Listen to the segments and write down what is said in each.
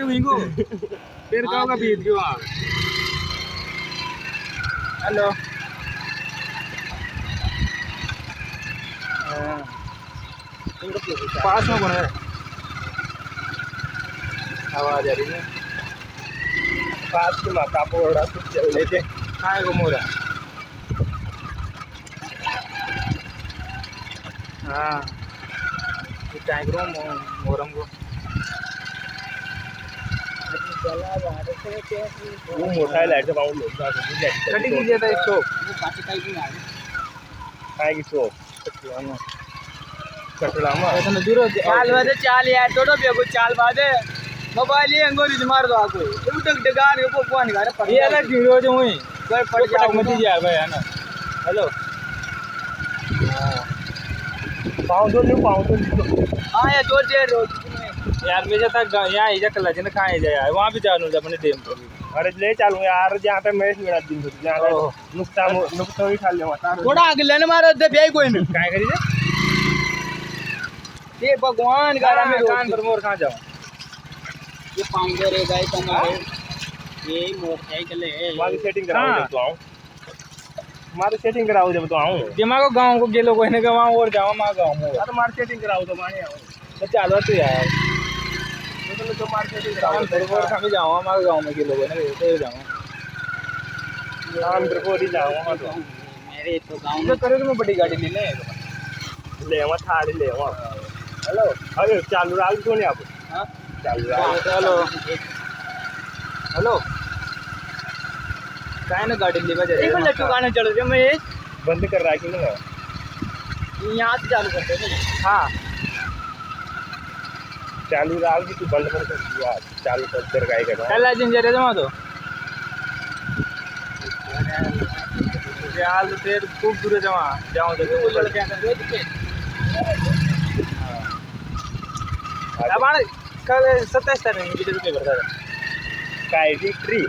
भी हुई को फिर कहो का बीत गयो आ हेलो पास में कौन है आवाज आ रही है पास में माता पोड़ा तो चल लेते कहाँ को मोरा हाँ ये टैंक रो मोरम को वो मोटा लाइट से बाउंड लोग का कटी कीजिए था इसको वो पाछे कहीं भी आ गए काय की सो कटला में ऐसा न दूर चाल बादे चाल यार थोड़ा भी को चाल बादे मोबाइल ये अंगोरी मार दो आको उठक डगार को फोन कर पर ये अलग वीडियो जो हुई कोई पड़ जाओ मत यार भाई है ना हेलो पाउंड तो हां ये दो देर रोज यार मुझे तक यहाँ इजा कल जिन खाए जाए यार वहाँ भी जानो अपने डेम पर अरे ले चालू यार जहाँ पे मैच मेरा दिन होती जहाँ नुकसान ही खा ले माता थोड़ा आगे लेने मारो दे भाई कोई नहीं काय करी ये भगवान गारा में कान पर मोर कहाँ जाऊँ ये पाऊंगे रे भाई तुम्हारे ये मोटरसाइकिल है मारी सेटिंग कराओ जब तो आऊँ मारी सेटिंग कराओ जब तो आऊँ दिमाग गाँव को गेलो कोई ने वहाँ और जाओ माँ गाँव में अरे मारी सेटिंग कराओ तो माने आऊँ तो चलो तू यार तो मारी सेटिंग कराओ और कहाँ भी जाओ हमारे गाँव में गेलो कोई ने तो जाओ हम तेरे को ही जाऊँ वहाँ तो मेरे तो गांव तो करे तो मैं बड़ी गाड़ी लेने ले वहाँ थाली ले वहाँ हेलो अरे चालू राल क्यों नहीं आप हां चालू राल हेलो हेलो काय ना गाड़ी लेवा जा एक लट्टू गाने चल रहे मैं बंद कर रहा है क्यों ना यहां से चालू करते हैं हाँ चालू राल की तू बंद कर सकती है चालू कर तेरे गाय का कल जिंजर है जमा तो यार तो फिर खूब दूर जमा जाऊँ तो लड़के अंदर अब आने कल 27 तारीख कितने रुपये भरता है काय ट्री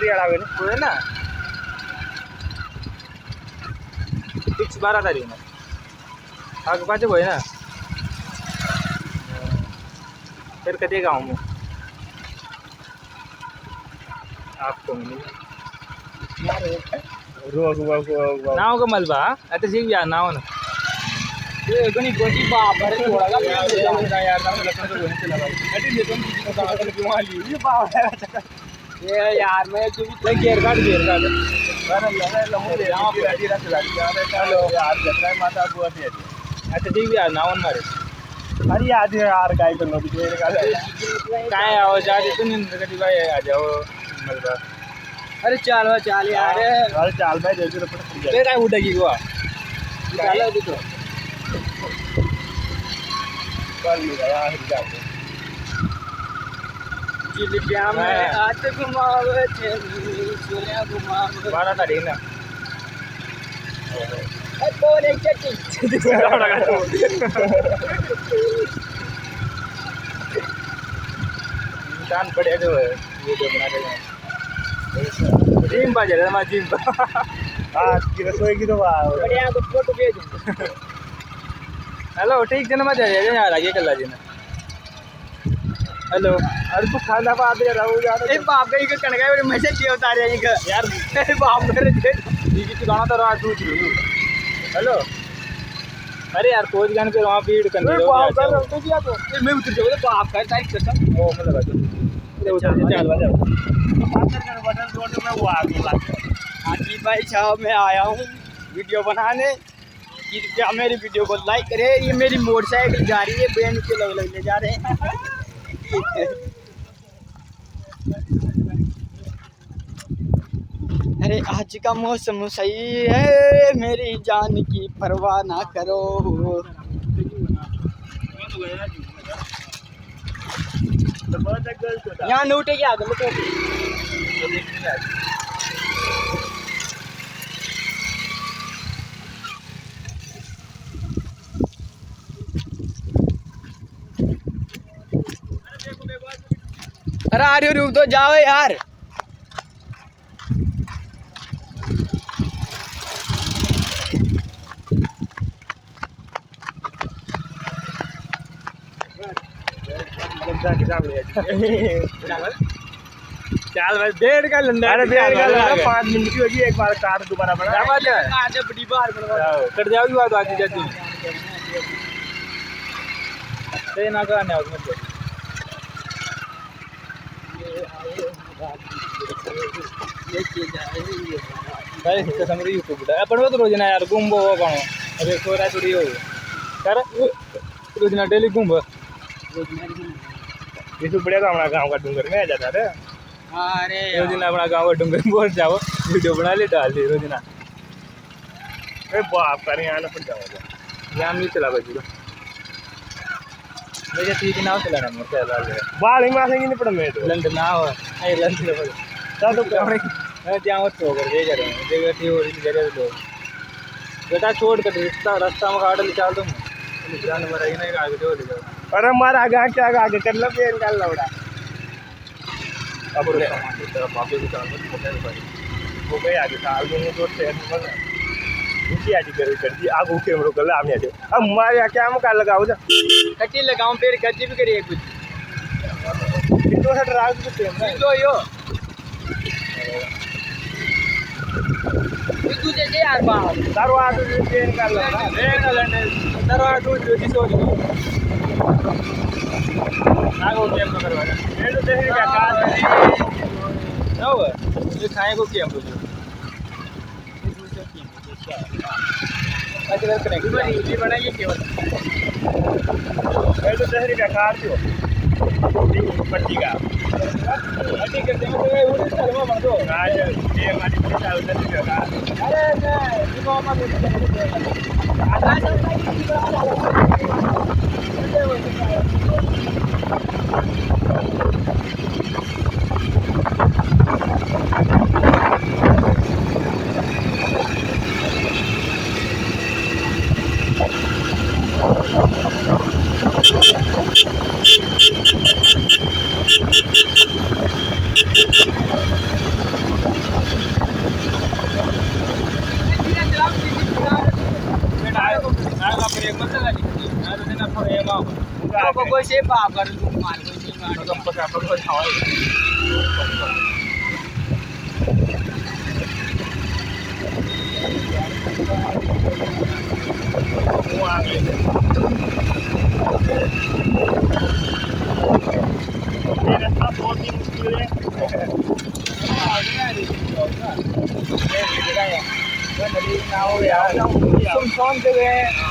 अड़ावे ना कोई ना फिक्स 12 तारीख में आगे पाँच कोई ना फिर कदे गाँव में आपको मिली नाव का मलबा अरे सीख गया नाव ना ये गनी गोटी बाप अरे थोड़ा का यार नाम लखन तो वहीं चला भाई अरे ये तुम किसी को सागर क्यों आ ली ये बाप है ये यार मैं तू भी गेर काट अरे लगा लमो ले यहाँ पे राजी रख हेलो यार जतरा माता बुआ दे अच्छा ठीक यार नावन मारे अरे आज यार गाय कर लो तेरे का काय आओ जा दे तुम गति भाई आ जाओ मलबा अरे चाल यार अरे चाल भाई जैसे रपट ले काय उठेगी गोवा चल अभी तो कल नहीं यार जाओ जिलिपिया में हाथ घुमावे चुलिया घुमावे 12 तारीख ना ए कौन एक चट्टी इंसान पड़े जो है वीडियो बना रहे हैं जिम पा जा रहा है जिम पा हाँ की रसोई की तो बढ़िया को फोटो भेज हेलो ठीक जन्म जा रहा है यार आगे कल जी ना हेलो अरे तू खाना पा दे रहा हूँ यार ए बाप गई के कनगा मेरे मैसेज दियो उतार रही का यार ए बाप मेरे दे दीदी की गाना तो रात दूध हेलो अरे यार कोच गान के वहाँ भीड़ करनी है बाप कर तो किया तो मैं उतर जाऊंगा बाप का तारीख कसम ओ मैं लगा दो उतर जा चल बजा बटन जोड़ दो मैं वो आ गया हाजी भाई साहब मैं आया हूँ वीडियो बनाने कृपया मेरी वीडियो को लाइक करें ये मेरी मोटरसाइकिल जा रही है बैंड के लोग ले जा रहे हैं अरे आज का मौसम सही है मेरी जान की परवाह ना करो यहाँ न उठे क्या आगे तो अरे आ रही रुक तो जाओ यार बता के सामने ચાલ ભાઈ બેડ કા લંડા अरे बेर का लगा 5 मिनट की होगी एक बार काट दोबारा बना આવા જાય आज बड़ी बार बनवा કટ જાવી વાત આજી જતી તે ના કાને આવ મત लेके जाएंगे ભાઈ તો સમરી યુટ્યુબ ડા પણ વત રોજ ના યાર ગુંબો હો પણ હવે કોરા ચોરી હો કર રોજ ના ડેલી ગુંબ ये तो बढ़िया हमारा गांव का डूंगर में आ जाता है अरे रोज ना अपना गांव डूंगर बोल जाओ वीडियो बना ले डाल दे रोज ना अरे बाप करे यहाँ ना पड़ जाओगे यहाँ नहीं चला भाई पूरा मुझे ठीक ना चलाना मोर चला ले बाल ही मासेंगे नहीं पड़ा मैं तो लंदन ना हो नहीं लंदन बोल ता तो क्या ત્યાં મત છોકર જે કરે જે ગતિ હોરી ઘરે લો બેટા છોડ કે રસ્તા માં ગાડી ચાલ દો જાન મરાઈ નહીં આગે જો લે જાઓ अरे मारा आगे क्या आगे कर लो पेन का लौड़ा अब रे तेरा बाप भी चाल मत मोटे भाई वो गए आगे साल में तो ट्रेन में ऊंची आजी कर दी आगे उठे हम लोग कर आमने आजे अब मारे क्या हम का लगाओ जा कटी लगाऊं फिर गद्दी भी करिए कुछ तो हट रात को ट्रेन में जो यो तू दे दे यार बाप तारो आगे ट्रेन का लौड़ा रे ना लंडे તારો આટલું જોતી સોચ નાગો કેમ ન કરવાના ये तो देख क्या काज ના હોય એ ખાય કો કેમ બોલ્યો अच्छा कनेक्ट ये बनाइए केवल ये तो देख क्या काज जो पट्टी का अटी करते में तो वो चलवा बन दो आज ये हमारी पट्टी उधर से का अरे नहीं देखो मत कोई से बाप कर मार कोई से मार तो पका पका खाओ वो आगे ये रास्ता बहुत ही मुश्किल है सुनसान जगह है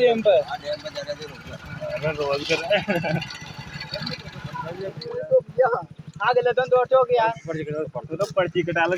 डैम पर रोज कर आगे लदन तो गया तो पर्ची कटा लो